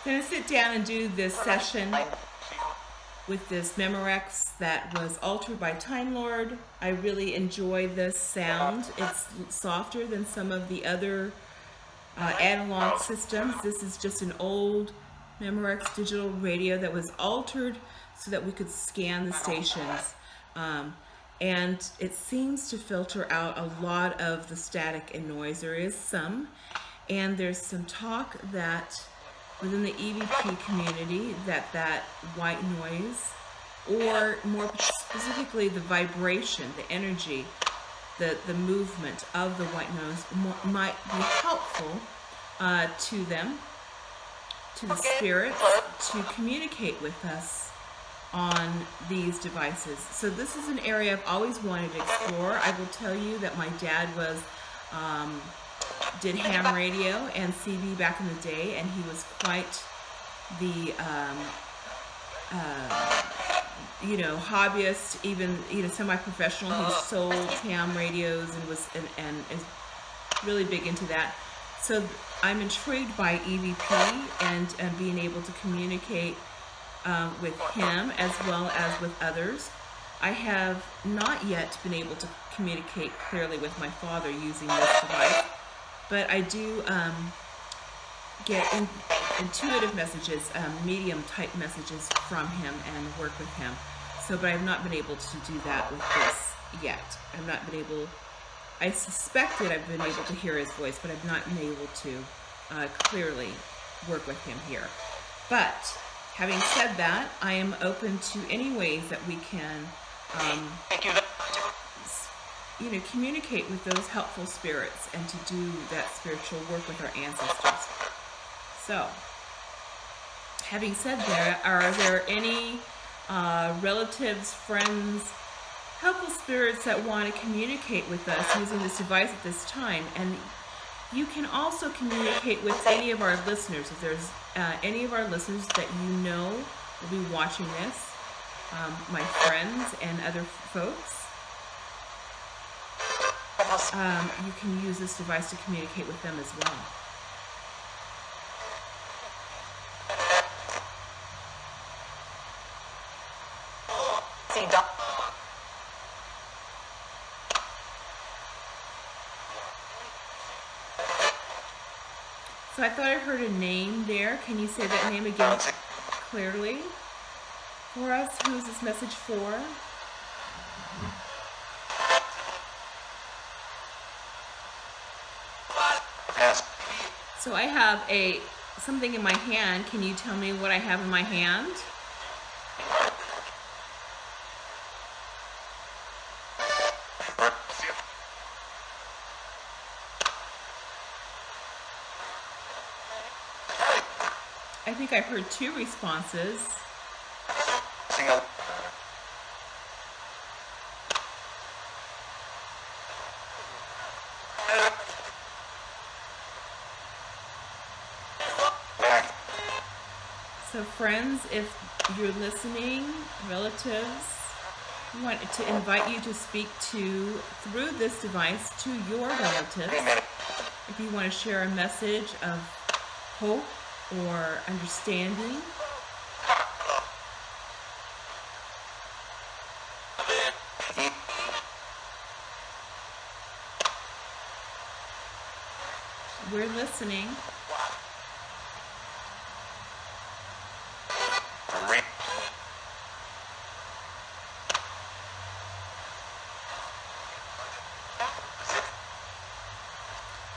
going to sit down and do this session with this Memorex that was altered by Time Lord. I really enjoy this sound. It's softer than some of the other analog systems. This is just an old Memorex digital radio that was altered so that we could scan the stations. And it seems to filter out a lot of the static and noise. There is some, and there's some talk that within the EVP community that white noise, or more specifically the vibration, the energy, the movement of the white noise might be helpful to them, to the spirits, to communicate with us on these devices. So this is an area I've always wanted to explore. I will tell you that my dad did ham radio and CB back in the day, and he was quite the hobbyist, even semi-professional, who sold ham radios and was and is really big into that. So I'm intrigued by EVP and being able to communicate with him as well as with others. I have not yet been able to communicate clearly with my father using this device, but I do get intuitive messages, medium type messages from him and work with him. So, but I've not been able to do that with this yet. I've not been able, I suspected I've been able to hear his voice, but I've not been able to clearly work with him here. But having said that, I am open to any ways that we can communicate with those helpful spirits and to do that spiritual work with our ancestors. So, having said that, are there any relatives, friends, helpful spirits that want to communicate with us using this device at this time? And you can also communicate with any of our listeners. If there's any of our listeners that you know will be watching this, my friends and other folks, you can use this device to communicate with them as well. So I thought I heard a name there. Can you say that name again clearly for us? Who is this message for? So I have something in my hand. Can you tell me what I have in my hand? I think I heard two responses. So friends, if you're listening, relatives, I want to invite you to speak through this device to your relatives. If you want to share a message of hope or understanding. We're listening.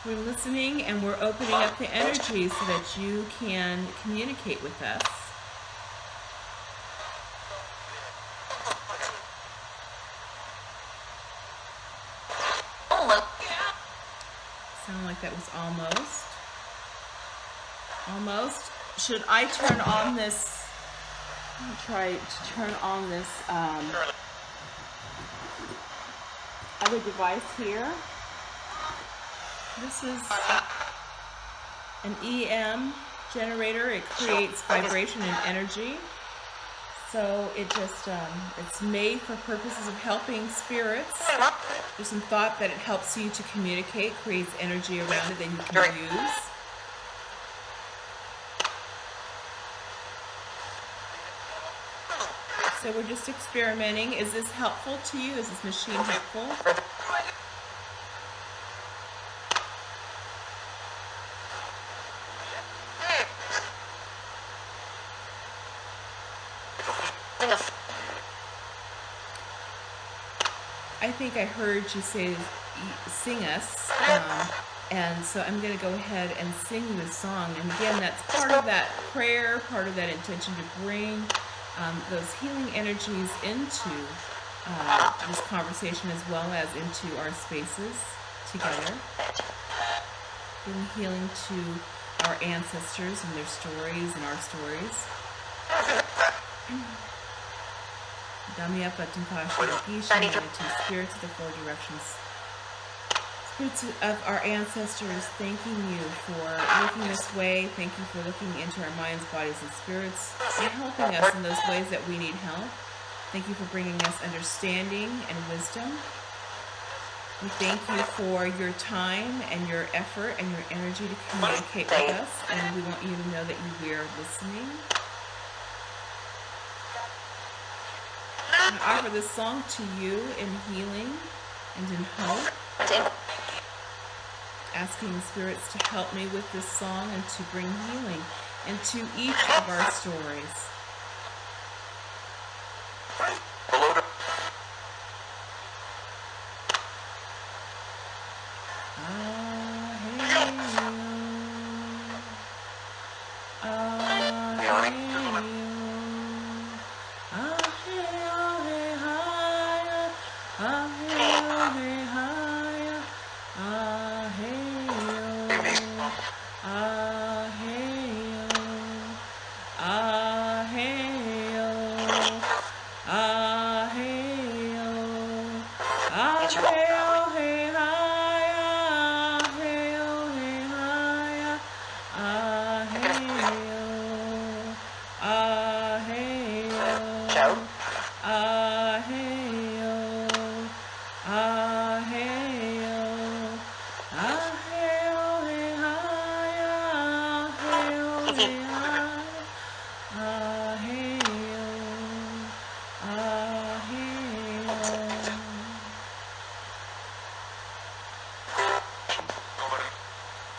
We're listening and we're opening up the energy so that you can communicate with us. Sound like that was almost. Almost. Should I turn on this? I'm going to try to turn on this other device here. This is an EM generator. It creates vibration and energy. So it just, it's made for purposes of helping spirits. There's some thought that it helps you to communicate, creates energy around it that you can use. So we're just experimenting. Is this helpful to you? Is this machine helpful? I think I heard you say sing us, and so I'm going to go ahead and sing you a song. And again, that's part of that prayer, part of that intention to bring those healing energies into this conversation as well as into our spaces together. Bring healing to our ancestors and their stories and our stories. Dhammayapa Tumpashi Gisha, to spirits of the four directions. Spirits of our ancestors, thanking you for looking this way. Thank you for looking into our minds, bodies, and spirits and helping us in those ways that we need help. Thank you for bringing us understanding and wisdom. We thank you for your time and your effort and your energy to communicate with us, and we want you to know that you are listening. I offer this song to you in healing and in hope, asking the spirits to help me with this song and to bring healing into each of our stories.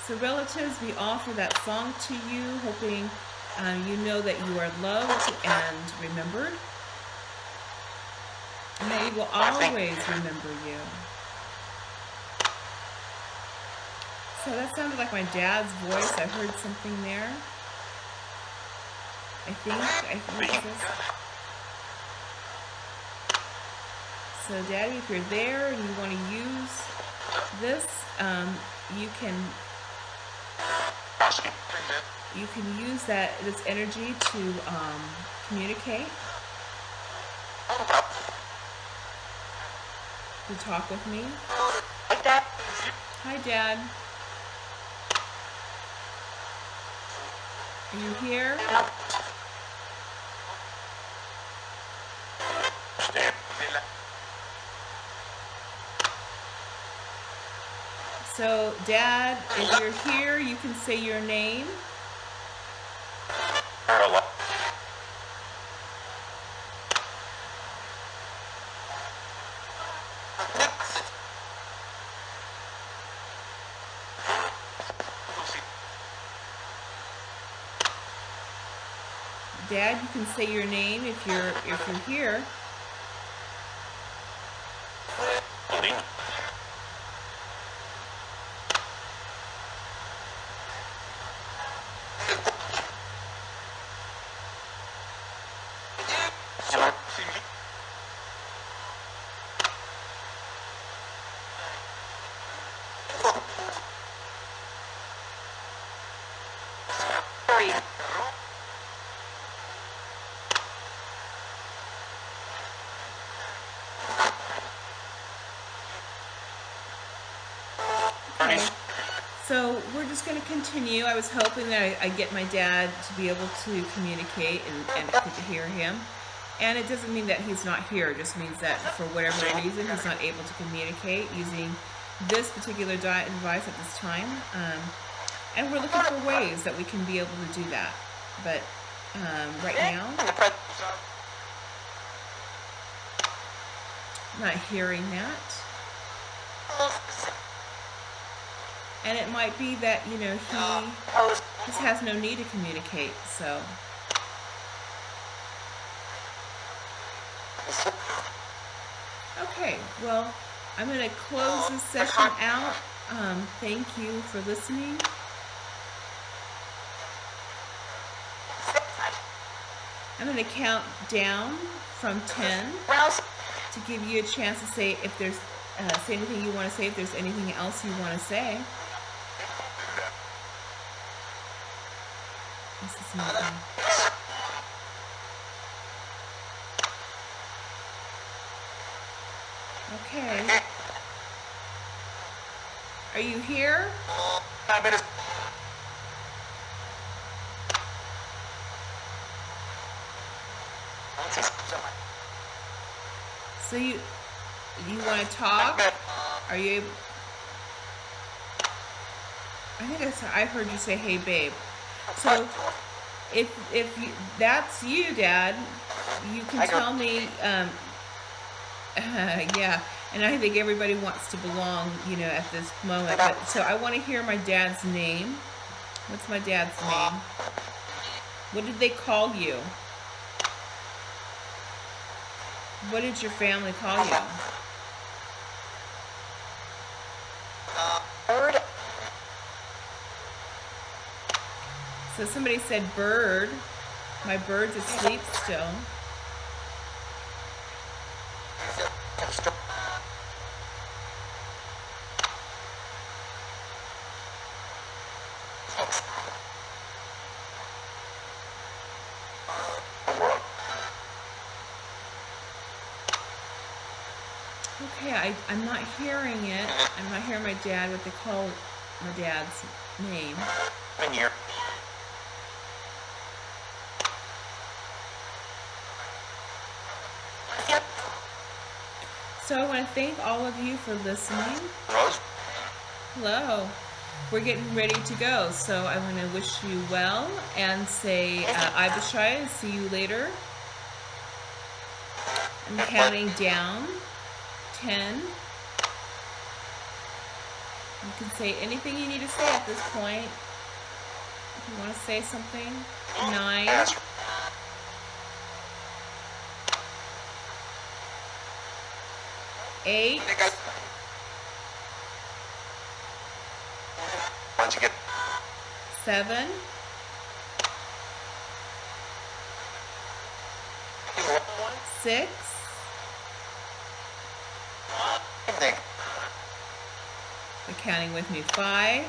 So relatives, we offer that song to you, hoping you know that you are loved and remembered, and that we will always remember you. So that sounded like my dad's voice. I heard something there. I think it's this. So Daddy, if you're there and you want to use this, you can use this energy to communicate, to talk with me. Hi, Dad. Are you here? So, Dad, if you're here, you can say your name. Dad, you can say your name if you're here. Okay, so we're just going to continue. I was hoping that I get my dad to be able to communicate and to hear him. And it doesn't mean that he's not here. It just means that for whatever reason, he's not able to communicate using this particular device at this time. And we're looking for ways that we can be able to do that. But right now, not hearing that. And it might be that, you know, he just has no need to communicate, so. Okay, well, I'm going to close this session out. Thank you for listening. I'm going to count down from 10 to give you a chance to say if there's say anything you want to say, if there's anything else you want to say. This is not okay. Are you here? So you want to talk? Are you able? I think I heard you say, "Hey, babe." So if that's you, Dad, you can tell me. Yeah, and I think everybody wants to belong, you know, at this moment. But so I want to hear my dad's name. What's my dad's name? What did they call you? What did your family call you? Bird. So somebody said bird. My bird's asleep still. Okay, I'm not hearing it. I'm not hearing my dad, what they call my dad's name. In here. So I want to thank all of you for listening. Rose. Hello. We're getting ready to go, so I want to wish you well and say Ibishai, see you later. I'm counting down. 10. You can say anything you need to say at this point. If you want to say something. 9. 8. Once you get 7. 6. You're counting with me. 5.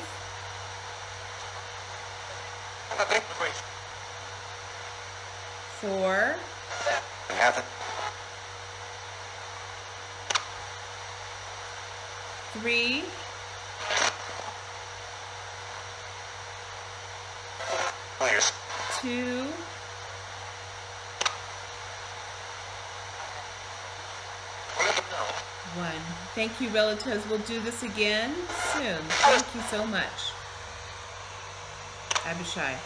4. 3. 2. 1. Thank you, relatives. We'll do this again soon. Thank you so much. Abishai.